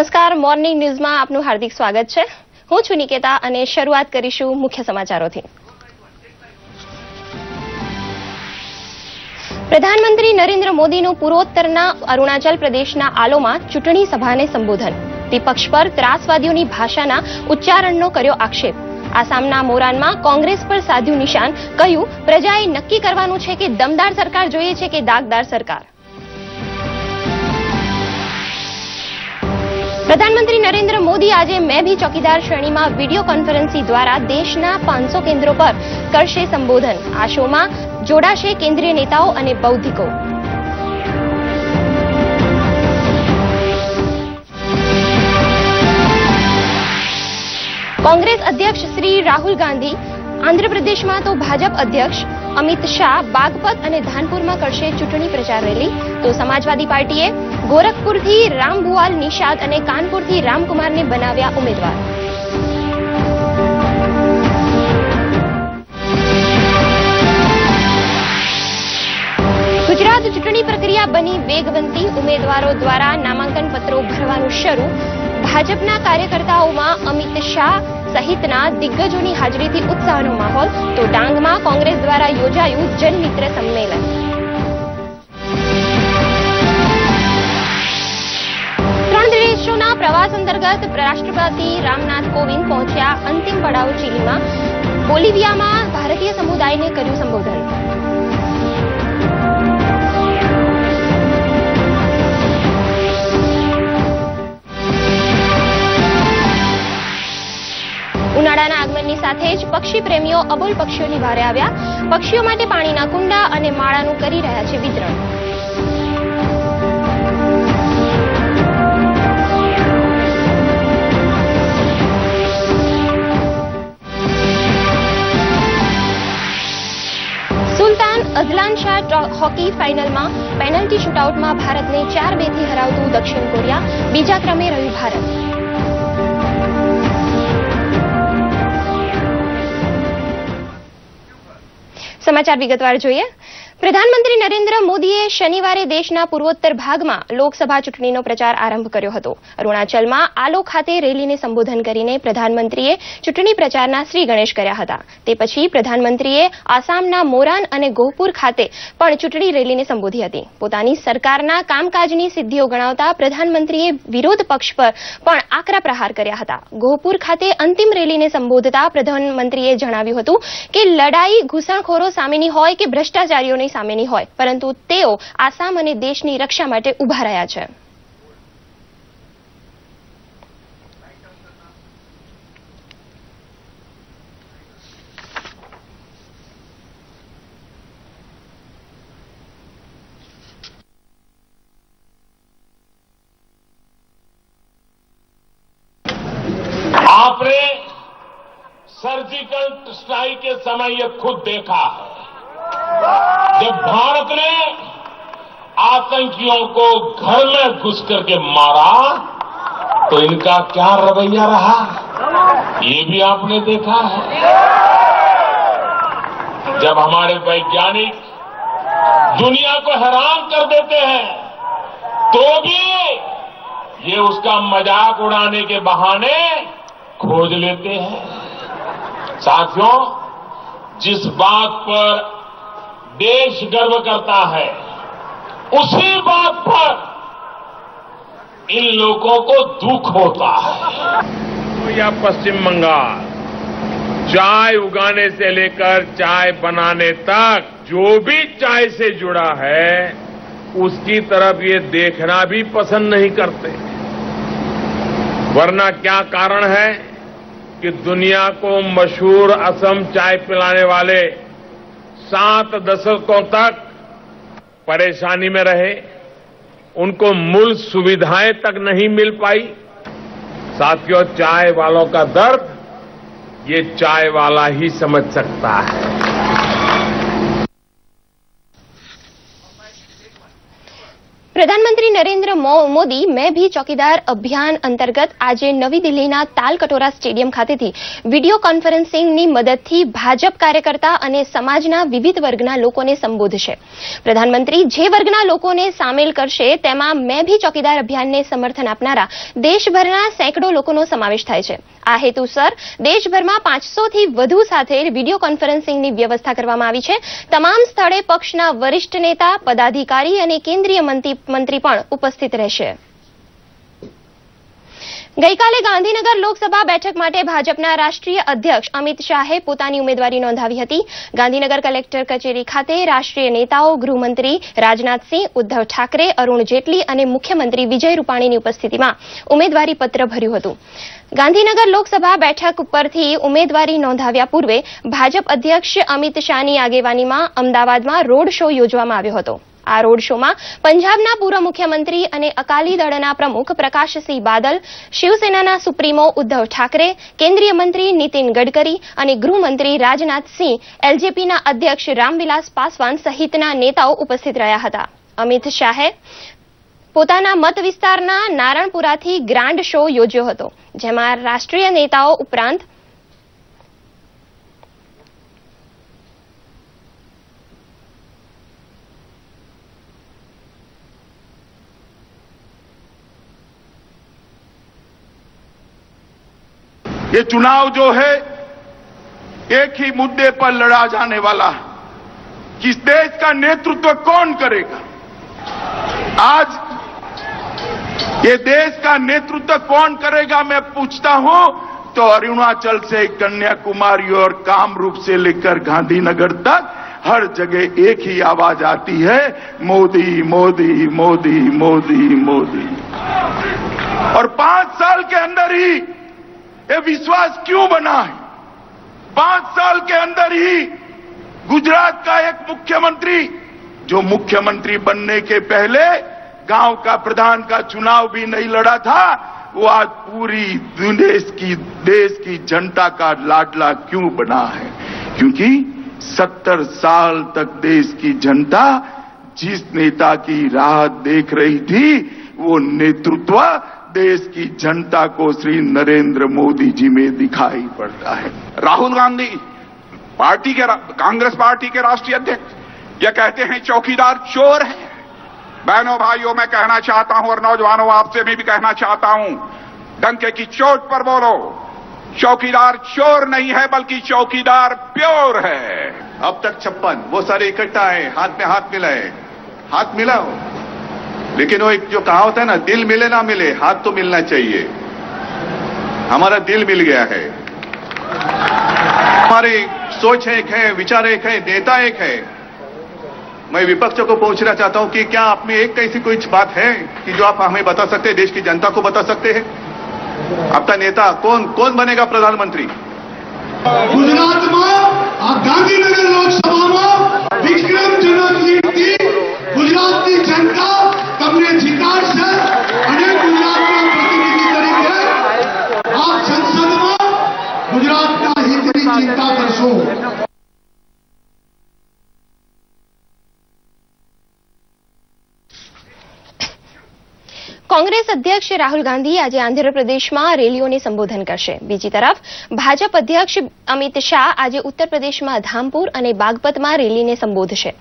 નમસ્કાર, મોર્નિંગ ન્યૂઝમાં આપનું હાર્દિક સ્વાગત છે. હું છું નિકેતા અને શરૂઆત કરીશું મુખ્ય સમાચારોથી. પ્રધાનમંત્રી નરેન્દ્ર મોદીનું પૂર્વોત્તરના અરુણાચલ પ્રદેશના આલોમાં ચૂંટણી સભાને સંબોધન. વિપક્ષ પર ત્રાસવાદીઓની ભાષાના ઉચ્ચારણનો કર્યો આક્ષેપ. આસામના મોરાનમાં કોંગ્રેસ પર સાધ્યું નિશાન, કહ્યું પ્રજાએ નક્કી કરવાનું છે કે દમદાર સરકાર જોઈએ છે કે દાગદાર સરકાર. પ્રધાનમંત્રી નરેન્દ્ર મોદી આજે મેં ભી ચોકીદાર શ્રેણીમાં વીડિયો કોન્ફરન્સિંગ દ્વારા દેશના 500 કેન્દ્રો પર કરશે સંબોધન. આ શોમાં જોડાશે કેન્દ્રીય નેતાઓ અને બૌદ્ધિકો. કોંગ્રેસ અધ્યક્ષ શ્રી રાહુલ ગાંધી, આંધ્રપ્રદેશમાં તો ભાજપ અધ્યક્ષ અમિત શાહ બાગપત અને ધાનપુરમાં કરશે ચૂંટણી પ્રચાર રેલી. તો સમાજવાદી પાર્ટીએ ગોરખપુરથી રામભુવાલ નિષાદ અને કાનપુરથી રામકુમારને બનાવ્યા ઉમેદવાર. ગુજરાત ચૂંટણી પ્રક્રિયા બની વેગવંતી. ઉમેદવારો દ્વારા નામાંકન પત્રો ભરવાનું શરૂ. ભાજપના કાર્યકર્તાઓમાં અમિત શાહ સહિતના દિગ્ગજોની હાજરીથી ઉત્સાહનો માહોલ. તો ડાંગમાં કોંગ્રેસ દ્વારા યોજાયું જનમિત્ર સંમેલન. ત્રણ દેશોના પ્રવાસ અંતર્ગત રાષ્ટ્રપતિ રામનાથ કોવિંદ પહોંચ્યા અંતિમ પડાવ ચીલીમાં. બોલિવિયામાં ભારતીય સમુદાયને કર્યું સંબોધન. ઉનાળાના આગમનની સાથે જ પક્ષી પ્રેમીઓ અબોલ પક્ષીઓની વારે આવ્યા. પક્ષીઓ માટે પાણીના કુંડા અને માળાનું કરી રહ્યા છે વિતરણ. સુલતાન અઝલાન શાહ હોકી ફાઇનલમાં પેનલ્ટી શૂટઆઉટમાં ભારતને 4-2 થી હરાવતું દક્ષિણ કોરિયા. બીજા ક્રમે રહ્યું ભારત. સમાચાર વિગતવાર જોઈએ. પ્રધાનમંત્રી નરેન્દ્ર મોદીએ શનિવારે દેશના પૂર્વોત્તર ભાગમાં લોકસભા ચૂંટણીનો પ્રચાર આરંભ કર્યો હતો. અરુણાચલમાં આલો ખાતે રેલીને સંબોધન કરીને પ્રધાનમંત્રીએ ચૂંટણી પ્રચારના શ્રી ગણેશ કર્યા હતા. તે પછી પ્રધાનમંત્રીએ આસામના મોરાન અને ગોહપુર ખાતે પણ ચૂંટણી રેલીને સંબોધી હતી. પોતાની સરકારના કામકાજની સિદ્ધિઓ ગણાવતા પ્રધાનમંત્રીએ વિરોધ પક્ષ પર પણ આકરા પ્રહાર કર્યા હતા. ગોહપુર ખાતે અંતિમ રેલીને સંબોધતા પ્રધાનમંત્રીએ જણાવ્યું હતું કે લડાઈ ઘૂસણખોરો સામેની હોય કે ભ્રષ્ટાચારીઓની સામેની હોય, પરંતુ તેઓ આસામ અને દેશની રક્ષા માટે ઉભા રહ્યા છે. आपने सर्जिकल स्ट्राइक के समय ये खुद देखा है. जब भारत ने आतंकियों को घर में घुस करके मारा तो इनका क्या रवैया रहा, ये भी आपने देखा है. जब हमारे वैज्ञानिक दुनिया को हैरान कर देते हैं तो भी ये उसका मजाक उड़ाने के बहाने खोज लेते हैं. साथियों, जिस बात पर देश गर्व करता है उसी बात पर इन लोगों को दुख होता है. या पश्चिम बंगाल, चाय उगाने से लेकर चाय बनाने तक जो भी चाय से जुड़ा है उसकी तरफ ये देखना भी पसंद नहीं करते. वरना क्या कारण है कि दुनिया को मशहूर असम चाय पिलाने वाले 7 दशकों तक परेशानी में रहे, उनको मूल सुविधाएं तक नहीं मिल पाई. साथियों, चाय वालों का दर्द ये चाय वाला ही समझ सकता है. પ્રધાનમંત્રી નરેન્દ્ર મોદી મેં ભી ચોકીદાર અભિયાન અંતર્ગત આજે નવી દિલ્હીના તાલકટોરા સ્ટેડિયમ ખાતેથી વિડીયો કોન્ફરન્સિંગની મદદથી ભાજપ કાર્યકર્તા અને સમાજના વિવિધ વર્ગના લોકોને સંબોધશે. પ્રધાનમંત્રી જે વર્ગના લોકોને સામેલ કરશે તેમાં મેં ભી ચોકીદાર અભિયાનને સમર્થન આપનારા દેશભરના સેંકડો લોકોનો સમાવેશ થાય છે. આ હેતુસર દેશભરમાં 500થી વધુ સાથે વિડીયો કોન્ફરન્સિંગની વ્યવસ્થા કરવામાં આવી છે. તમામ સ્થળે પક્ષના વરિષ્ઠ નેતા, પદાધિકારી અને કેન્દ્રીય મંત્રી પણ ઉપસ્થિત રહેશે. ગઈકાલે ગાંધીનગર લોકસભા બેઠક માટે ભાજપના રાષ્ટ્રીય અધ્યક્ષ અમિત શાહે પોતાની ઉમેદવારી નોંધાવી હતી. ગાંધીનગર કલેક્ટર કચેરી ખાતે રાષ્ટ્રીય નેતાઓ, ગૃહમંત્રી રાજનાથસિંહ, ઉદ્ધવ ઠાકરે, અરુણ જેટલી અને મુખ્યમંત્રી વિજય રૂપાણીની ઉપસ્થિતિમાં ઉમેદવારી પત્ર ભર્યું હતું. ગાંધીનગર લોકસભા બેઠક ઉપરથી ઉમેદવારી નોંધાવ્યા પૂર્વે ભાજપ અધ્યક્ષ અમિત શાહની આગેવાનીમાં અમદાવાદમાં રોડ શો યોજવામાં આવ્યો હતો. આ રોડ શોમાં પંજાબના પૂર્વ મુખ્યમંત્રી અને અકાલી દળના પ્રમુખ પ્રકાશસિંહ બાદલ, શિવસેનાના સુપ્રીમો ઉદ્ધવ ઠાકરે, કેન્દ્રીય મંત્રી નીતિન ગડકરી અને ગૃહમંત્રી રાજનાથસિંહ, એલજેપીના અધ્યક્ષ રામવિલાસ પાસવાન સહિતના નેતાઓ ઉપસ્થિત રહ્યા હતા. અમિત શાહે પોતાના મત વિસ્તારના નારણપુરાથી ગ્રાન્ડ શો યોજ્યો હતો, જેમાં રાષ્ટ્રીય નેતાઓ ઉપરાંત ये चुनाव जो है एक ही मुद्दे पर लड़ा जाने वाला है कि इस देश का नेतृत्व कौन करेगा. आज ये देश का नेतृत्व कौन करेगा मैं पूछता हूं तो अरुणाचल से कन्याकुमारी और कामरूप से लेकर गांधीनगर तक हर जगह एक ही आवाज आती है, मोदी मोदी मोदी मोदी मोदी. और 5 साल के अंदर ही ये विश्वास क्यों बना है? 5 साल के अंदर ही गुजरात का एक मुख्यमंत्री जो मुख्यमंत्री बनने के पहले गांव का प्रधान का चुनाव भी नहीं लड़ा था, वो आज पूरी देश की जनता का लाडला क्यों बना है? क्योंकि 70 साल तक देश की जनता जिस नेता की राह देख रही थी, वो नेतृत्व देश की जनता को श्री नरेंद्र मोदी जी में दिखाई पड़ता है. राहुल गांधी कांग्रेस पार्टी के राष्ट्रीय अध्यक्ष ये कहते हैं चौकीदार चोर है. बहनों भाइयों, मैं कहना चाहता हूं और नौजवानों आपसे मैं भी कहना चाहता हूं, डंके की चोट पर बोलो, चौकीदार चोर नहीं है बल्कि चौकीदार प्योर है. अब तक 56 वो सारे इकट्ठा है, हाथ में हाथ मिलाए, हाथ मिलाओ. लेकिन वो एक जो कहावत है ना, दिल मिले ना मिले, हाथ तो मिलना चाहिए. हमारा दिल मिल गया है. हमारी सोच एक है, विचार एक है, नेता एक है. मैं विपक्ष को पूछना चाहता हूं कि क्या आप में एक ऐसी कोई बात है कि जो आप हमें बता सकते हैं, देश की जनता को बता सकते हैं? आपका नेता कौन बनेगा प्रधानमंत्री? गुजरात में गांधीनगर लोकसभा में विक्रमजनक लीडથી ગુજરાતની જનતા તમને જીતાડશે અને ગુજરાતના પ્રતિનિધિ તરીકે આપ સંસદમાં ગુજરાતના હિતની ચિંતા કરશો. કોંગ્રેસ અધ્યક્ષ રાહુલ ગાંધી આજે આંધ્રપ્રદેશમાં રેલીઓને સંબોધન કરશે. બીજી તરફ ભાજપ અધ્યક્ષ અમિત શાહ આજે ઉત્તર પ્રદેશમાં ધામપુર અને બાગપતમાં રેલીને સંબોધશે.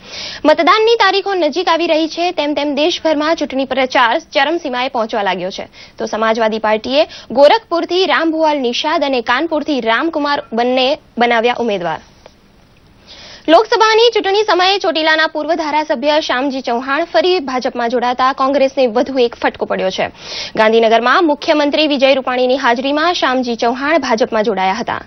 મતદાનની તારીખો નજીક આવી રહી છે તેમ તેમ દેશભરમાં ચૂંટણી પ્રચાર ચરમસીમાએ પહોંચવા લાગ્યો છે. તો સમાજવાદી પાર્ટીએ ગોરખપુરથી રામભુવાલ નિષાદ અને કાનપુરથી રામકુમાર બંને બનાવ્યા ઉમેદવાર. લોકસભાની ચૂંટણી સમયે ચોટીલાના પૂર્વ ધારાસભ્ય શ્યામજી ચૌહાણ ફરી ભાજપમાં જોડાતા કોંગ્રેસને વધુ એક ફટકો પડ્યો છે. ગાંધીનગરમાં મુખ્યમંત્રી વિજય રૂપાણીની હાજરીમાં શ્યામજી ચૌહાણ ભાજપમાં જોડાયા હતા.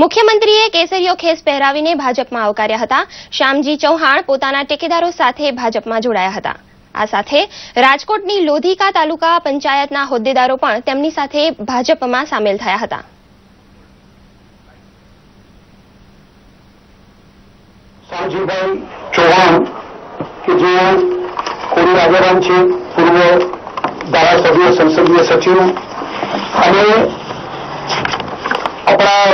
મુખ્યમંત્રીએ કેસરીયો ખેસ પહેરાવીને ભાજપમાં આવકાર્યા હતા. શ્યામજી ચૌહાણ પોતાના ટેકેદારો સાથે ભાજપમાં જોડાયા હતા. આ સાથે રાજકોટની લોધિકા તાલુકા પંચાયતના હોદ્દેદારો પણ તેમની સાથે ભાજપમાં સામેલ થયા હતા. श्यामजीभाई चौहान के जो कोरी આગેવાન છે, પૂર્વ ધારાસભ્ય, સંસદીય સચિવ અને આપણા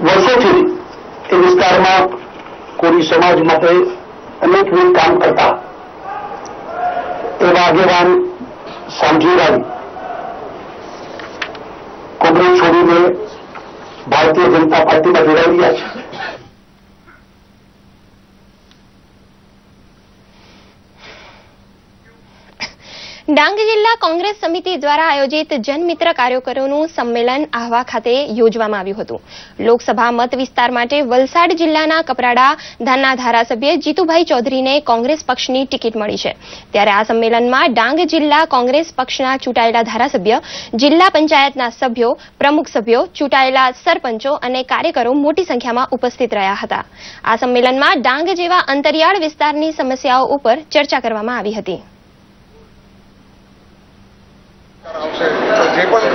વર્ષોથી એ વિસ્તારમાં કોરી સમાજ માટે અનેકવિધ કામ કરતા એવા આગેવાન શામજીભાઈ કોંગ્રેસ છોડીને ભારતીય જનતા પાર્ટીમાં જોડાઈ રહ્યા છે. ડાંગ જિલ્લા કોંગ્રેસ સમિતિ દ્વારા આયોજિત જનમિત્ર કાર્યકરોનું સંમેલન આહવા ખાતે યોજવામાં આવ્યું હતું. લોકસભા મત વિસ્તાર માટે વલસાડ જિલ્લાના કપરાડા ધામના ધારાસભ્ય જીતુભાઈ ચૌધરીને કોંગ્રેસ પક્ષની ટિકિટ મળી છે. ત્યારે આ સંમેલનમાં ડાંગ જિલ્લા કોંગ્રેસ પક્ષના ચૂંટાયેલા ધારાસભ્ય, જિલ્લા પંચાયતના સભ્યો, પ્રમુખ સભ્યો, ચૂંટાયેલા સરપંચો અને કાર્યકરો મોટી સંખ્યામાં ઉપસ્થિત રહ્યા હતા. આ સંમેલનમાં ડાંગ જેવા અંતરિયાળ વિસ્તારની સમસ્યાઓ ઉપર ચર્ચા કરવામાં આવી હતી. જે પણ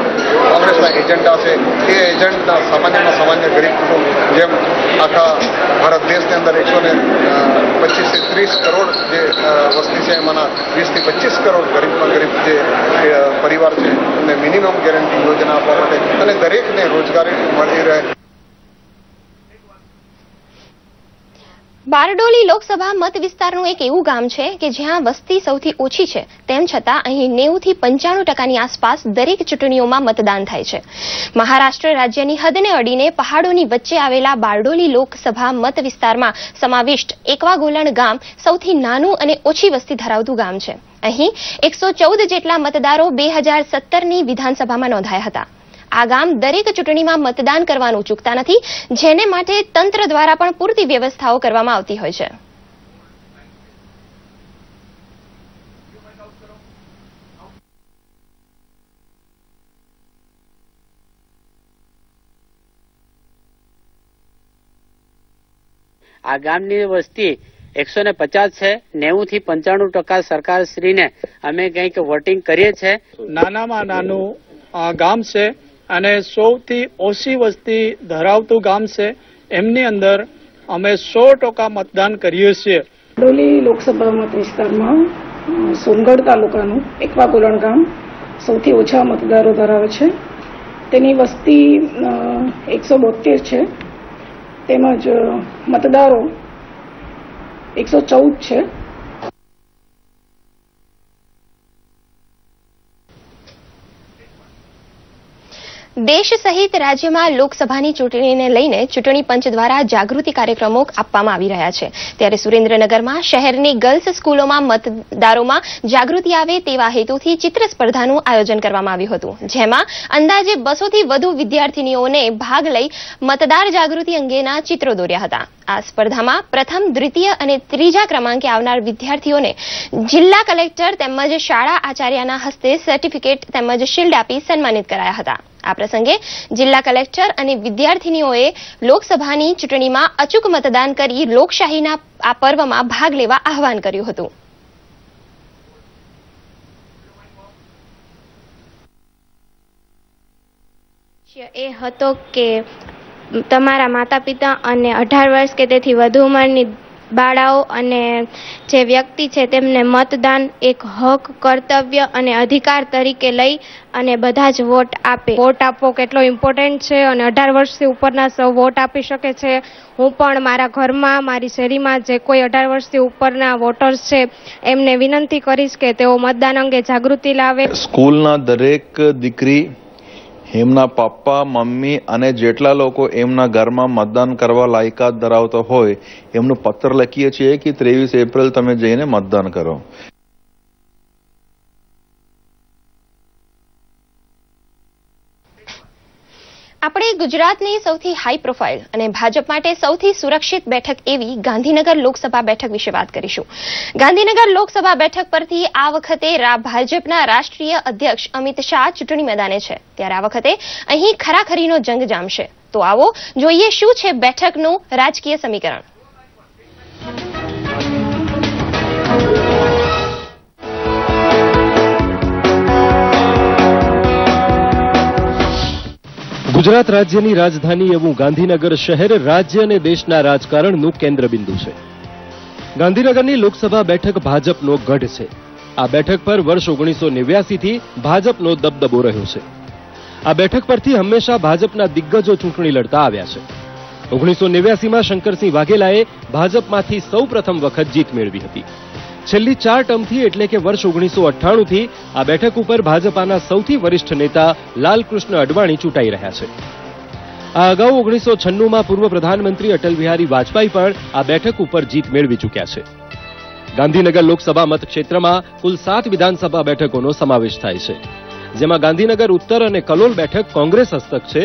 કોંગ્રેસના એજન્ડા છે એ એજન્ડા સામાન્ય ગરીબ કુટુંબ જેમ આખા ભારત દેશની અંદર 125 થી 30 કરોડ જે વસ્તી છે એમાંના 20 થી 25 કરોડ ગરીબમાં ગરીબ જે પરિવાર છે એમને મિનિમમ ગેરંટી યોજના આપવા માટે અને દરેકને રોજગારી મળી રહે. બારડોલી લોકસભા મત વિસ્તારનું એક એવું ગામ છે કે જ્યાં વસ્તી સૌથી ઓછી છે, તેમ છતાં અહીં 90 થી 95% આસપાસ દરેક ચૂંટણીઓમાં મતદાન થાય છે. મહારાષ્ટ્ર રાજ્યની હદને અડીને પહાડોની વચ્ચે આવેલા બારડોલી લોકસભા મત વિસ્તારમાં સમાવિષ્ટ એકવાગોલણ ગામ સૌથી નાનું અને ઓછી વસ્તી ધરાવતું ગામ છે. અહીં 114 જેટલા મતદારો 2017ની વિધાનસભામાં નોંધાયા હતા. આ ગામ દરેક ચૂંટણીમાં મતદાન કરવાનું ચૂકતા નથી, જેને માટે તંત્ર દ્વારા પણ પૂરતી વ્યવસ્થાઓ કરવામાં આવતી હોય છે. આ ગામની વસ્તી 150 છે. 90 થી 95% સરકારશ્રીને અમે કંઈક વોટિંગ કરીએ છીએ. નાનામાં નાનું ગામ છે અને સૌથી ઓછી વસ્તી ધરાવતું ગામ છે. એમની અંદર અમે 100% મતદાન કરીએ છીએ. બારડોલી લોકસભા મત વિસ્તારમાં સોનગઢ તાલુકાનું એકવાગોલણ ગામ સૌથી ઓછા મતદારો ધરાવે છે. તેની વસ્તી 172 છે. તેમજ મતદારો 114 છે. દેશ સહિત રાજ્યમાં લોકસભાની ચૂંટણીને લઈને ચૂંટણી પંચ દ્વારા જાગૃતિ કાર્યક્રમો આપવામાં આવી રહ્યા છે. ત્યારે સુરેન્દ્રનગરમાં શહેરની ગર્લ્સ સ્કૂલોમાં મતદારોમાં જાગૃતિ આવે તેવા હેતુથી ચિત્ર સ્પર્ધાનું આયોજન કરવામાં આવ્યું હતું, જેમાં અંદાજે 200 થી વધુ વિદ્યાર્થીનીઓને ભાગ લઈ મતદાર જાગૃતિ અંગેના ચિત્રો દોર્યા હતા. આ સ્પર્ધામાં પ્રથમ, દ્વિતીય અને ત્રીજા ક્રમાંકે આવનાર વિદ્યાર્થીઓને જિલ્લા કલેક્ટર તેમજ શાળા આચાર્યના હસ્તે સર્ટિફિકેટ તેમજ શિલ્ડ આપી સન્માનિત કરાયા હતા. આ પ્રસંગે જિલ્લા કલેક્ટર અને વિદ્યાર્થીનીઓએ લોકસભાની ચૂંટણીમાં અચૂક મતદાન કરી લોકશાહીના આ પર્વમાં ભાગ લેવા આહવાન કર્યું હતું. એ હતો કે તમારા માતા પિતા અને 18 વર્ષ કે તેથી વધુ ઉંમરની બાળાઓ અને જે વ્યક્તિ છે તેમને મતદાન એક હક, કર્તવ્ય અને અધિકાર તરીકે લઈ અને બધા જ વોટ આપે. વોટ આપવો કેટલો ઇમ્પોર્ટન્ટ છે અને 18 વર્ષથી ઉપરના સૌ વોટ આપી શકે છે. હું પણ મારા ઘરમાં, મારી શેરીમાં જે કોઈ 18 વર્ષથી ઉપરના વોટર્સ છે એમને વિનંતી કરીશ કે તેઓ મતદાન અંગે જાગૃતિ લાવે. સ્કૂલના દરેક દીકરી, એમના પપ્પા, મમ્મી અને જેટલા લોકો એમના ઘરમાં મતદાન કરવા લાયકાત ધરાવતો હોય એમનું પત્ર લખીએ છીએ કે 23 એપ્રિલ તમે જઈને મતદાન કરો. આપણે ગુજરાતની સૌથી હાઈ પ્રોફાઇલ અને ભાજપ માટે સૌથી સુરક્ષિત બેઠક એવી ગાંધીનગર લોકસભા બેઠક વિશે વાત કરીશું. ગાંધીનગર લોકસભા બેઠક પરથી આ વખતે ભાજપના રાષ્ટ્રીય અધ્યક્ષ અમિત શાહ ચૂંટણી મેદાને છે. ત્યારે આ વખતે અહીં ખરાખરીનો જંગ જામશે. તો આવો જોઈએ શું છે બેઠકનું રાજકીય સમીકરણ. ગુજરાત રાજ્યની રાજધાની એવું ગાંધીનગર શહેર રાજ્ય અને દેશના રાજકારણનું કેન્દ્રબિંદુ છે. ગાંધીનગરની લોકસભા બેઠક ભાજપનો ગઢ છે. આ બેઠક પર વર્ષ 1989 થી ભાજપનો દબદબો રહ્યો છે. આ બેઠક પરથી હંમેશા ભાજપના દિગ્ગજો ચૂંટણી લડતા આવ્યા છે. 1989માં શંકરસિંહ વાઘેલાએ ભાજપમાંથી સૌ પ્રથમ વખત જીત મેળવી હતી. છેલ્લી 4 ટર્મથી એટલે કે વર્ષ 1998થી આ બેઠક ઉપર ભાજપાના સૌથી વરિષ્ઠ નેતા લાલકૃષ્ણ અડવાણી ચૂંટાઈ રહ્યા છે. આ અગાઉ 1996માં પૂર્વ પ્રધાનમંત્રી અટલ બિહારી વાજપેયી પણ આ બેઠક ઉપર જીત મેળવી ચૂક્યા છે. ગાંધીનગર લોકસભા મતક્ષેત્રમાં કુલ 7 વિધાનસભા બેઠકોનો સમાવેશ થાય છે, જેમાં ગાંધીનગર ઉત્તર અને કલોલ બેઠક કોંગ્રેસ હસ્તક છે,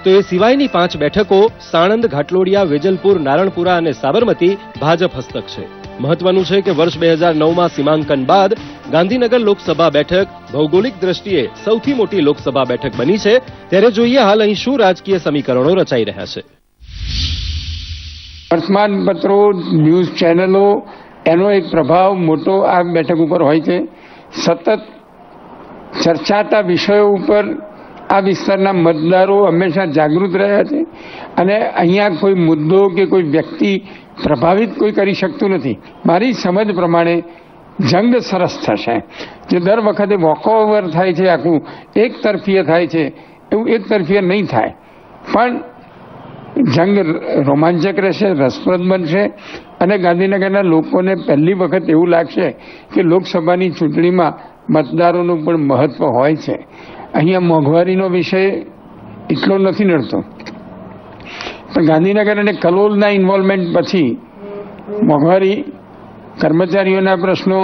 તો એ સિવાયની 5 બેઠકો સાણંદ, ઘાટલોડિયા, વેજલપુર, નારણપુરા અને સાબરમતી ભાજપ હસ્તક છે. મહત્વનું છે કે વર્ષ 2009માં સીમાંકન બાદ ગાંધીનગર લોકસભા બેઠક ભૌગોલિક દ્રષ્ટિએ સૌથી મોટી લોકસભા બેઠક બની છે. ત્યારે જોઈએ હાલ અહીં શું રાજકીય સમીકરણો રચાઈ રહ્યા છે. વર્તમાનપત્રો, ન્યૂઝ ચેનલો, એનો એક પ્રભાવ મોટો આ બેઠક ઉપર હોય છે. સતત ચર્ચાતા વિષયો ઉપર આ વિસ્તારના મતદારો હંમેશા જાગૃત રહ્યા છે અને અહીંયા કોઈ મુદ્દો કે કોઈ વ્યક્તિ પ્રભાવિત કોઈ કરી શકતું નથી. મારી સમજ પ્રમાણે જંગ સરસ થશે. જે દર વખતે વોકઓવર થાય છે, આખું એક તરફીય થાય છે, એવું એક તરફીય નહીં થાય, પણ જંગ રોમાંચક રહેશે, રસપ્રદ બનશે અને ગાંધીનગરના લોકોને પહેલી વખત એવું લાગશે કે લોકસભાની ચૂંટણીમાં મતદારોનું પણ મહત્વ હોય છે. અહીંયા મોંઘવારીનો વિષય એટલો નથી નડતો, પણ ગાંધીનગર અને કલોલના ઇન્વોલ્વમેન્ટ પછી મોંઘવારી, કર્મચારીઓના પ્રશ્નો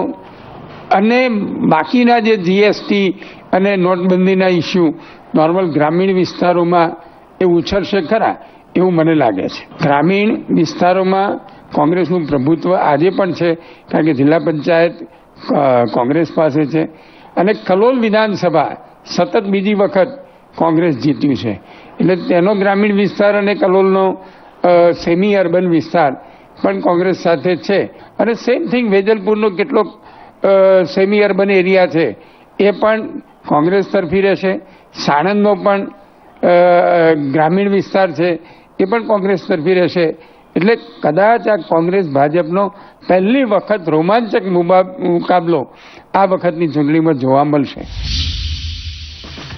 અને બાકીના જે જીએસટી અને નોટબંધીના ઇસ્યુ નોર્મલ ગ્રામીણ વિસ્તારોમાં એ ઉછળશે ખરા એવું મને લાગે છે. ગ્રામીણ વિસ્તારોમાં કોંગ્રેસનું પ્રભુત્વ આજે પણ છે, કારણ કે જિલ્લા પંચાયત કોંગ્રેસ પાસે છે અને કલોલ વિધાનસભા સતત બીજી વખત કોંગ્રેસ જીત્યું છે. એટલે તેનો ગ્રામીણ વિસ્તાર અને કલોલનો સેમી અર્બન વિસ્તાર પણ કોંગ્રેસ સાથે છે. અને સેમ થિંગ વેજલપુરનો કેટલોક સેમી અર્બન એરિયા છે એ પણ કોંગ્રેસ તરફી રહેશે. સાણંદનો પણ ગ્રામીણ વિસ્તાર છે એ પણ કોંગ્રેસ તરફી રહેશે. એટલે કદાચ આ કોંગ્રેસ ભાજપનો પહેલી વખત રોમાંચક મુકાબલો આ વખતની ચૂંટણીમાં જોવા મળશે.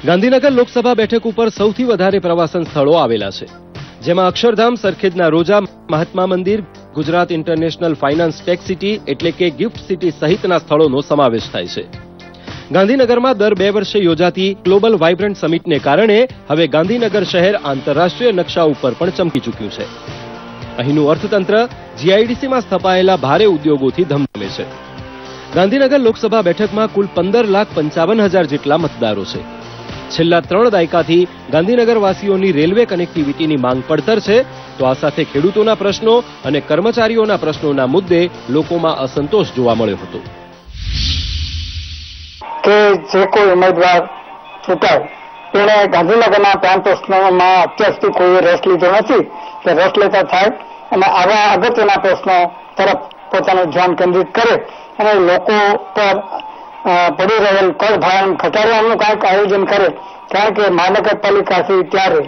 ગાંધીનગર લોકસભા બેઠક ઉપર સૌથી વધારે પ્રવાસન સ્થળો આવેલા છે, જેમાં અક્ષરધામ, સરખેજના રોજા, Mahatma Mandir, Gujarat international finance tech city એટલે કે ગિફ્ટ સિટી સહિતના સ્થળોનો સમાવેશ થાય છે. ગાંધીનગરમાં દર 2 વર્ષે યોજાતી ગ્લોબલ વાઇબ્રન્ટ સમિટને કારણે હવે ગાંધીનગર શહેર આંતરરાષ્ટ્રીય નકશા ઉપર પણ ચમકી ચૂક્યું છે. અહીંનું અર્થતંત્ર જીઆઈડીસીમાં સ્થપાયેલા ભારે ઉદ્યોગોથી ધમધમે છે. ગાંધીનગર લોકસભા બેઠકમાં કુલ 15,55,000 જેટલા મતદારો છે. છેલ્લા 3 દાયકાથી ગાંધીનગરવાસીઓની રેલવે કનેક્ટિવિટીની માંગ પડતર છે, તો આ સાથે ખેડૂતોના પ્રશ્નો અને કર્મચારીઓના પ્રશ્નોના મુદ્દે લોકોમાં અસંતોષ જોવા મળ્યો હતો. કે જે કોઈ ઉમેદવાર ચૂંટાય તેણે ગાંધીનગરના પ્રાંત પ્રશ્નોમાં અત્યાર સુધી કોઈએ રસ લીધો નથી, કે રસ લેતા થાય અને આવા અગત્યના પ્રશ્નો તરફ પોતાનું ધ્યાન કેન્દ્રિત કરે અને લોકો પર પડી રહેલ કર ભારણ ઘટાડવાનું કાંઈક આયોજન કરે. કારણ કે મહાનગરપાલિકાથી ત્યારે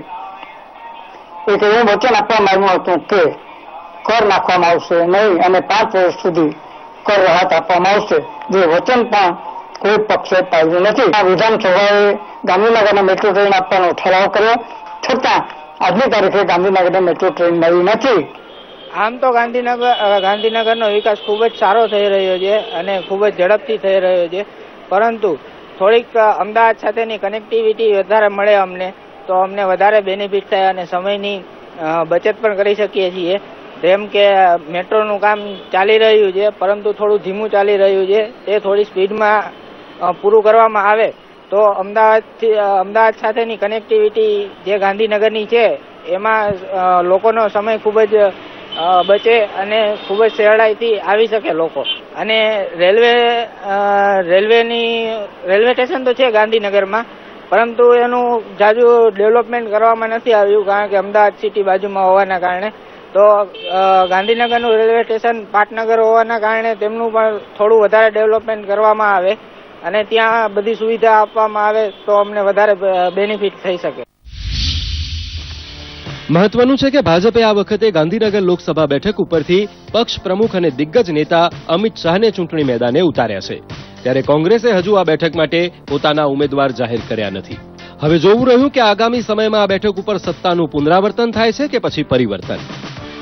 એક એવું વચન આપવામાં આવ્યું હતું કે કર નાખવામાં આવશે નહીં અને 5 વર્ષ સુધી કર રાહત આપવામાં આવશે, જે વચન પણ કોઈ પક્ષે પાડ્યું નથી. આ વિધાનસભાએ ગાંધીનગરને મેટ્રો ટ્રેન આપવાનો ઠરાવ કર્યો, છતાં આજની તારીખે ગાંધીનગરને મેટ્રો ટ્રેન મળી નથી. આમ તો ગાંધીનગરનો વિકાસ ખૂબ જ સારો થઈ રહ્યો છે અને ખૂબ જ ઝડપથી થઈ રહ્યો છે, પરંતુ થોડીક અમદાવાદ સાથેની કનેક્ટિવિટી વધારે મળે અમને તો અમને વધારે બેનિફિટ થાય અને સમયની બચત પણ કરી શકીએ છીએ. જેમ કે મેટ્રોનું કામ ચાલી રહ્યું છે, પરંતુ થોડું ધીમું ચાલી રહ્યું છે. તે થોડી સ્પીડમાં પૂરું કરવામાં આવે તો અમદાવાદ સાથેની કનેક્ટિવિટી જે ગાંધીનગરની છે એમાં લોકોનો સમય ખૂબ જ બચે અને ખૂબ જ સહેલાઈથી આવી શકે લોકો. અને રેલવે સ્ટેશન તો છે ગાંધીનગરમાં, પરંતુ એનું જાજુ ડેવલપમેન્ટ કરવામાં નથી આવ્યું, કારણ કે અમદાવાદ સિટી બાજુમાં હોવાના કારણે. તો ગાંધીનગરનું રેલવે સ્ટેશન પાટનગર હોવાના કારણે તેમનું પણ થોડું વધારે ડેવલપમેન્ટ કરવામાં આવે અને ત્યાં બધી સુવિધા આપવામાં આવે તો અમને વધારે બેનિફિટ થઈ શકે. મહત્વનું છે કે ભાજપે આ વખતે ગાંધીનગર લોકસભા બેઠક ઉપરથી પક્ષ પ્રમુખ અને દિગ્ગજ નેતા અમિત શાહને ચૂંટણી મેદાને ઉતાર્યા છે, ત્યારે કોંગ્રેસે હજુ આ બેઠક માટે પોતાના ઉમેદવાર જાહેર કર્યા નથી. હવે જોવું રહ્યું કે આગામી સમયમાં આ બેઠક ઉપર સત્તાનું પુનરાવર્તન થાય છે કે પછી પરિવર્તન.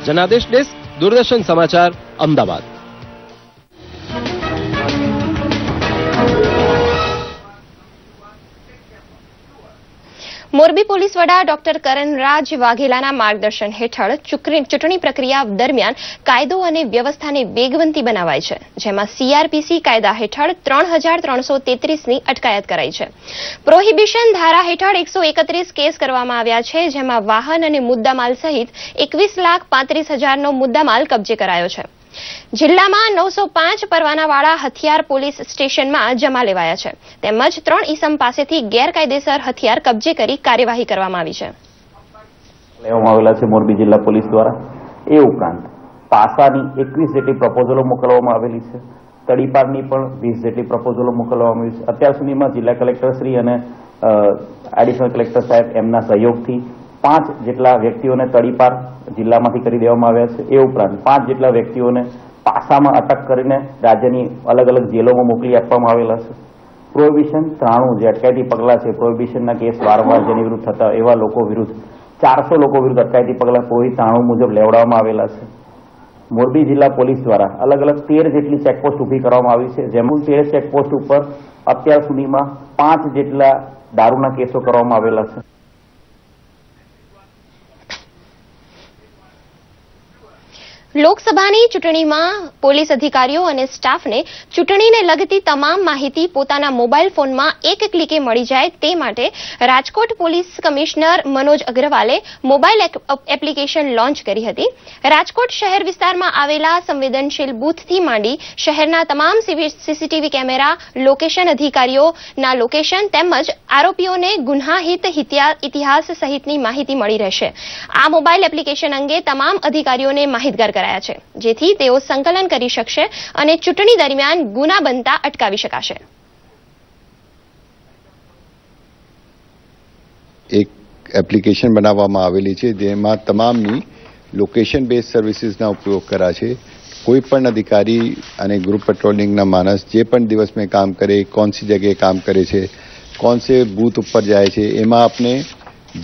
જનાદેશ ડેસ્ક, દૂરદર્શન સમાચાર, અમદાવાદ. મોરબી પોલીસ વડા ડોક્ટર કરણરાજ વાઘેલાના માર્ગદર્શન હેઠળ ચૂંટણી પ્રક્રિયા દરમિયાન કાયદો અને વ્યવસ્થાને વેગવંતી બનાવાઈ છે, જેમાં CRPC કાયદા હેઠળ 3333ની અટકાયત કરાઈ છે. પ્રોહિબિશન ધારા હેઠળ 131 કેસ કરવામાં આવ્યા છે, જેમાં વાહન અને મુદ્દામાલ સહિત 21,35,000નો મુદ્દામાલ કબજે કરાયો છે. જિલ્લામાં 905 પરવાનાવાળા હથિયાર પોલીસ સ્ટેશનમાં જમા લેવાયા છે, તેમજ 3 ઈસમ પાસેથી ગેરકાયદેસર હથિયાર કબજે કરી કાર્યવાહી કરવામાં આવી છે. લેવામાં આવેલા છે મોરબી જિલ્લા પોલીસ દ્વારા. એ ઉપરાંત પાસાની 21 જેટલી પ્રપોઝલો મોકલવામાં આવેલી છે. તડીપારની પણ 20 જેટલી પ્રપોઝલો મોકલવામાં આવી છે. અત્યાર સુધીમાં જિલ્લા કલેક્ટર શ્રી અને એડિશનલ કલેક્ટર સાહેબ એમના સહયોગથી 5 જેટલા વ્યક્તિઓને તડીપાર જિલ્લામાંથી કરી દેવામાં આવ્યા છે. એ ઉપરાંત 5 જેટલા વ્યક્તિઓને પાસામાં અટક કરીને રાજ્યની અલગ અલગ જેલોમાં મોકલી આપવામાં આવેલા છે. પ્રોહિબિશન 93 જે અટકાયતી પગલાં છે, પ્રોહિબિશનના કેસ વારંવાર જેની વિરુદ્ધ થતા એવા લોકો વિરુદ્ધ 400 લોકો વિરુદ્ધ અટકાયતી પગલાં પ્રોહિ 93 મુજબ લેવડાવવામાં આવેલા છે. મોરબી જિલ્લા પોલીસ દ્વારા અલગ અલગ 13 જેટલી ચેકપોસ્ટ ઊભી કરવામાં આવી છે, જેમાં 13 ચેકપોસ્ટ ઉપર અત્યાર સુધીમાં 5 જેટલા દારૂના કેસો કરવામાં આવેલા છે. લોકસભાની ચૂંટણીમાં પોલીસ અધિકારીઓ અને સ્ટાફને ચૂંટણીને લગતી તમામ માહિતી પોતાના મોબાઈલ ફોનમાં એક ક્લિકે મળી જાય તે માટે રાજકોટ પોલીસ કમિશનર મનોજ અગ્રવાલે મોબાઈલ એપ્લિકેશન લોન્ચ કરી હતી. રાજકોટ શહેર વિસ્તારમાં આવેલા સંવેદનશીલ બૂથથી માંડી શહેરના તમામ CCTV કેમેરા, લોકેશન અધિકારીઓના લોકેશન તેમજ આરોપીઓને ગુન્હાહિત ઇતિહાસ સહિતની માહિતી મળી રહેશે. આ મોબાઈલ એપ્લિકેશન અંગે તમામ અધિકારીઓને માહિતગાર કરાયા છે, જેથી તેઓ સંકલન કરી શકશે અને ચૂંટણી દરમિયાન ગુના બનતા અટકાવી શકાશે. એક એપ્લિકેશન બનાવવામાં આવેલી છે, જેમાં તમામની લોકેશન બેઝ સર્વિસીસના ઉપયોગ કરા છે. કોઈ પણ અધિકારી અને ગ્રુપ પેટ્રોલિંગના માણસ જે પણ દિવસ में કામ કરે, कौन सी जगह काम કરે છે, कौन से बूथ ઉપર જાય છે, એમાં આપણે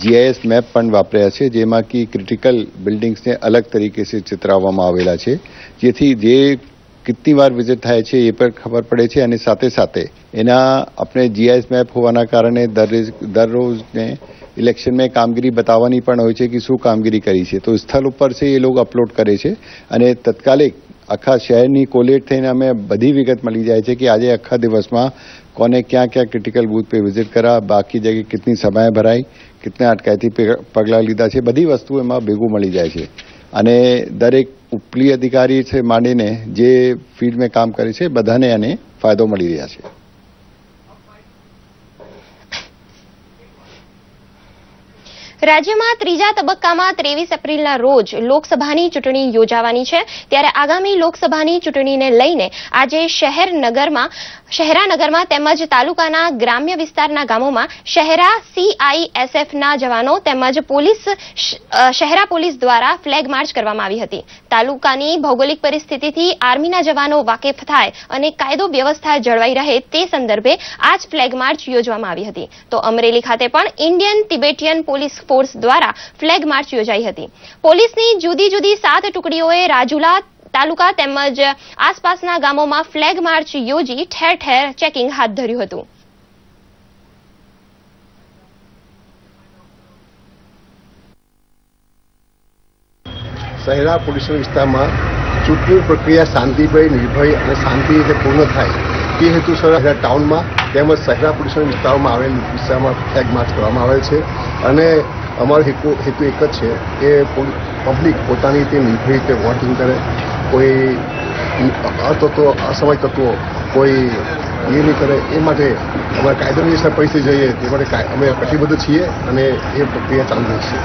GIS મેપ પણ વાપર્યા છે, જેમાં કે ક્રિટિકલ બિલ્ડિંગ્સને અલગ તરીકે से ચિતરાવવામાં આવેલા છે, જેથી જે કેટલી વાર વિઝિટ થાય છે એ પર ખબર પડે છે. અને સાથે સાથે એના આપણે GIS મેપ હોવાના કારણે દરરોજને ઇલેક્શનમાં કામગીરી બતાવવાની પણ હોય છે કે શું કામગીરી કરી છે, તો સ્થળ ઉપર છે એ લોકો અપલોડ કરે છે અને તત્કાલિક આખા શહેરની કોલેટ થઈને અમે બધી વિગત મળી જાય છે કે આજે આખા દિવસમાં કોને ક્યાં ક્યાં ક્રિટિકલ બૂથ पे વિઝિટ કરા, બાકી જગ્યાએ કેટલી સમય ભરાઈ, કેટલા અટકાયતી પગલાં લીધા છે, બધી વસ્તુ એમાં ભેગું મળી જાય છે. અને દરેક ઉપલી અધિકારી છે માંડીને જે ફિલ્ડમાં કામ કરે છે બધાને આને ફાયદો મળી રહ્યા છે. રાજ્યમાં ત્રીજા તબક્કામાં 23 એપ્રિલના રોજ લોકસભાની ચૂંટણી યોજાવાની છે, ત્યારે આગામી લોકસભાની ચૂંટણીને લઈને આજે શહેરાનગરમાં તેમજ તાલુકાના ગ્રામ્ય વિસ્તારના ગામોમાં શહેરા CISFના જવાનો તેમજ શહેરા પોલીસ દ્વારા ફ્લેગ માર્ચ કરવામાં આવી હતી. તાલુકાની ભૌગોલિક પરિસ્થિતિથી આર્મીના જવાનો વાકેફ થાય અને કાયદો વ્યવસ્થા જળવાઈ રહે તે સંદર્ભે આ જ ફ્લેગ માર્ચ યોજવામાં આવી હતી. તો અમરેલી ખાતે પણ ઇન્ડિયન તિબેટિયન પોલીસ ફોર્સ દ્વારા ફ્લેગ માર્ચ યોજાઈ હતી. પોલીસની જુદી જુદી 7 ટુકડીઓએ રાજુલા તાલુકા તેમજ આસપાસના ગામોમાં ફ્લેગ માર્ચ યોજી ઠેર ઠેર ચેકિંગ હાથ ધર્યું હતું. શહેરા પોલીસ વિસ્તારમાં ચૂંટણી પ્રક્રિયા શાંતિભય, નિર્ભય અને શાંતિ રીતે પૂર્ણ થાય તે હેતુસર ટાઉનમાં તેમજ શહેરા પોલીસ વિસ્તારોમાં આવેલ વિસ્તારમાં ફ્લેગ માર્ચ કરવામાં આવેલ છે. અને અમારો હેતુ એક જ છે કે પબ્લિક પોતાની રીતે નિર્ભય રીતે વોટિંગ કરે, કોઈ અસમય તત્વો કોઈ એ નહીં કરે. એ માટે અમારે કાયદાની જે પરિસ્થિતિ જઈએ તે માટે અમે કટિબદ્ધ છીએ અને એ પ્રક્રિયા ચાલુ રહેશે.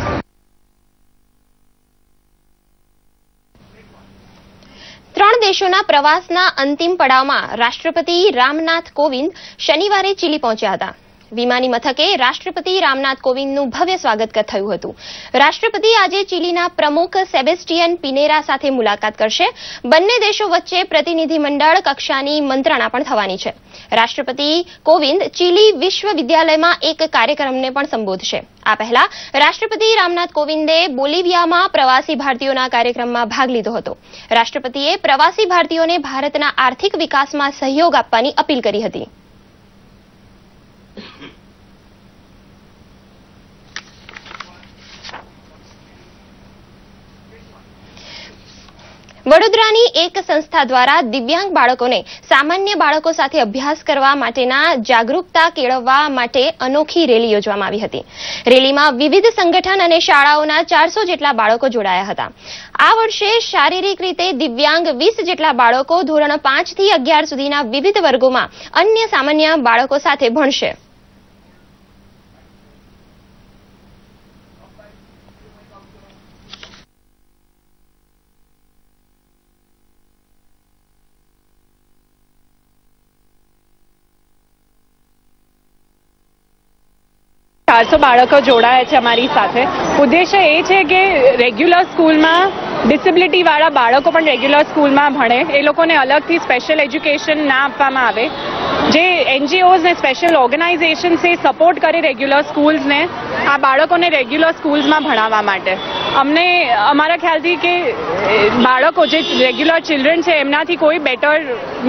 ત્રણ દેશોના પ્રવાસના અંતિમ પડાવમાં રાષ્ટ્રપતિ રામનાથ કોવિંદ શનિવારે ચીલી પહોંચ્યા હતા. વિમાની મથકે રાષ્ટ્રપતિ રામનાથ કોવિંદનું ભવ્ય સ્વાગત થયું હતું. રાષ્ટ્રપતિ આજે ચીલીના પ્રમુખ સેબેસ્ટિયન પિનેરા સાથે મુલાકાત કરશે. બંને દેશો વચ્ચે પ્રતિનિધિમંડળ કક્ષાની મંત્રણા પણ થવાની છે. રાષ્ટ્રપતિ કોવિંદ ચીલી વિશ્વવિદ્યાલયમાં એક કાર્યક્રમને પણ સંબોધશે. આ પહેલા રાષ્ટ્રપતિ રામનાથ કોવિંદે બોલિવિયામાં પ્રવાસી ભારતીયોના કાર્યક્રમમાં ભાગ લીધો હતો. રાષ્ટ્રપતિએ પ્રવાસી ભારતીયોને ભારતના આર્થિક વિકાસમાં સહયોગ આપવાની અપીલ કરી હતી. વડોદરાની એક સંસ્થા દ્વારા દિવ્યાંગ બાળકોને સામાન્ય બાળકો સાથે અભ્યાસ કરવા માટેના જાગૃતતા કેળવવા માટે અનોખી રેલી યોજવામાં આવી હતી. રેલીમાં વિવિધ સંગઠન અને શાળાઓના 400 જેટલા બાળકો જોડાયા હતા. આ વર્ષે શારીરિક રીતે દિવ્યાંગ 20 જેટલા બાળકો ધોરણ 5 થી 11 સુધીના વિવિધ વર્ગોમાં અન્ય સામાન્ય બાળકો સાથે ભણશે. બાળકો જોડાયા છે અમારી સાથે. ઉદ્દેશ્ય એ છે કે રેગ્યુલર સ્કૂલમાં ડિસેબિલિટી વાળા બાળકો પણ રેગ્યુલર સ્કૂલમાં ભણે, એ લોકોને અલગથી સ્પેશિયલ એજ્યુકેશન ના આપવામાં આવે. જે એનજીઓઝ ને સ્પેશિયલ ઓર્ગેનાઇઝેશન છે સપોર્ટ કરે રેગ્યુલર સ્કૂલ્સને આ બાળકોને રેગ્યુલર સ્કૂલ્સમાં ભણાવવા માટે. અમને અમારા ખ્યાલથી કે બાળકો જે રેગ્યુલર ચિલ્ડ્રન છે એમનાથી કોઈ બેટર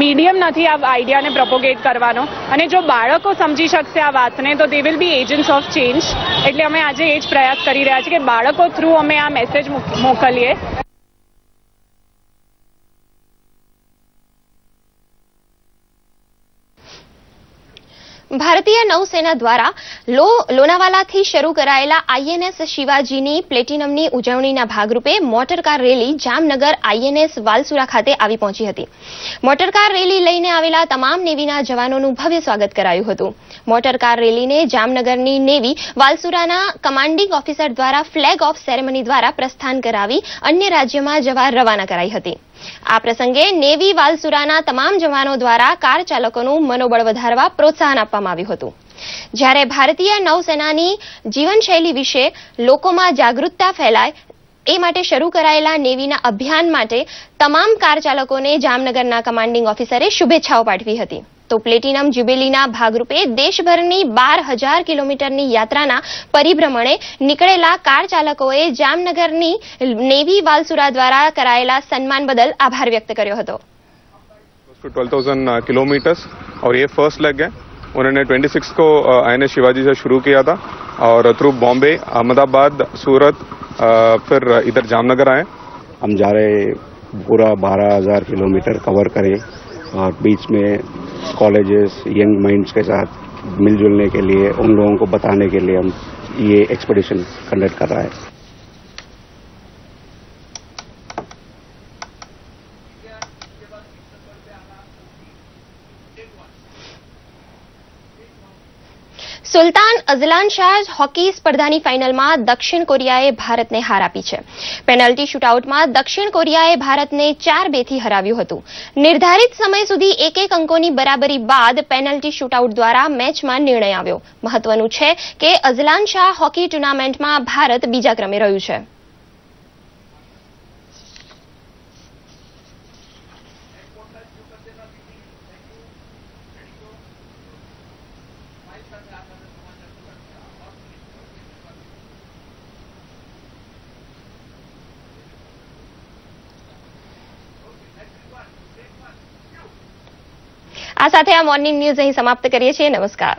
મીડિયમ નથી આ આઈડિયાને પ્રોપોગેટ કરવાનો. અને જો બાળકો સમજી શકશે આ વાતને તો they will be agents of change. એટલે અમે આજે એ જ પ્રયાસ કરી રહ્યા છીએ કે બાળકો થ્રુ અમે આ મેસેજ મોકલીએ. ભારતીય નૌસેના દ્વારા લોનાવાલાથી શરૂ કરાયેલા આઈએનએસ શિવાજીની પ્લેટિનમની ઉજવણીના ભાગરૂપે motor car rally Jamnagar INS Valsura ખાતે આવી પહોંચી હતી. મોટરકાર રેલી લઈને આવેલા તમામ નેવીના જવાનોનું ભવ્ય સ્વાગત કરાયું હતું. મોટરકાર રેલીને જામનગરની નેવી વાલસુરાના કમાન્ડિંગ ઓફિસર દ્વારા ફ્લેગ ઓફ સેરેમની દ્વારા પ્રસ્થાન કરાવી અન્ય રાજ્યમાં જવા રવાના કરાઈ હતી. આ પ્રસંગે નેવી વાલસુરાના તમામ જવાનો દ્વારા કાર ચાલકોનું મનોબળ વધારવા પ્રોત્સાહન આપવામાં આવ્યું હતું. જ્યારે ભારતીય નૌસેનાની જીવનશૈલી વિશે લોકોમાં જાગૃતતા ફેલાય એ માટે શરૂ કરાયેલા નેવીના અભિયાન માટે તમામ કાર ચાલકોને જામનગરના કમાન્ડિંગ ઓફિસરે શુભેચ્છાઓ પાઠવી હતી. તો પ્લેટિનમ જ્યુબિલીના ભાગરૂપે દેશભરની 12,000 કિલોમીટરની યાત્રાના પરિભ્રમણે નીકળેલા કાર ચાલકોએ જામનગરની નેવી वालसुरा द्वारा कराયેલા સન્માન બદલ આભાર વ્યક્ત કર્યો હતો. 12,000 किलोमीटर और ये फर्स्ट लेग है. उन्होंने 26 को आईएनएस शिवाजी से शुरू किया था और थ्रू बॉम्बे, अहमदाबाद, सूरत, फिर इधर जामनगर आए. हम जा रहे पूरा 12,000 किलोमीटर कवर करें और बीच में कॉलेजेस यंग माइंड्स के साथ मिलजुलने के लिए, उन लोगों को बताने के लिए हम ये एक्सपेडिशन कंडक्ट कर रहा है. સુલતાન અઝલાન શાહ હોકી સ્પર્ધાની ફાઇનલમાં દક્ષિણ કોરિયાએ ભારતને હાર આપી છે. પેનલ્ટી શૂટઆઉટમાં દક્ષિણ કોરિયાએ ભારતને 4-2 થી હરાવ્યું હતું. નિર્ધારિત સમય સુધી એક અંકોની બરાબરી બાદ પેનલ્ટી શૂટઆઉટ દ્વારા મેચમાં નિર્ણય આવ્યો. મહત્વનું છે કે અઝલાન શાહ હોકી ટુર્નામેન્ટમાં ભારત બીજા ક્રમે રહ્યું છે. આ સાથે આ મોર્નિંગ ન્યૂઝ અહીં સમાપ્ત કરીએ છીએ. નમસ્કાર.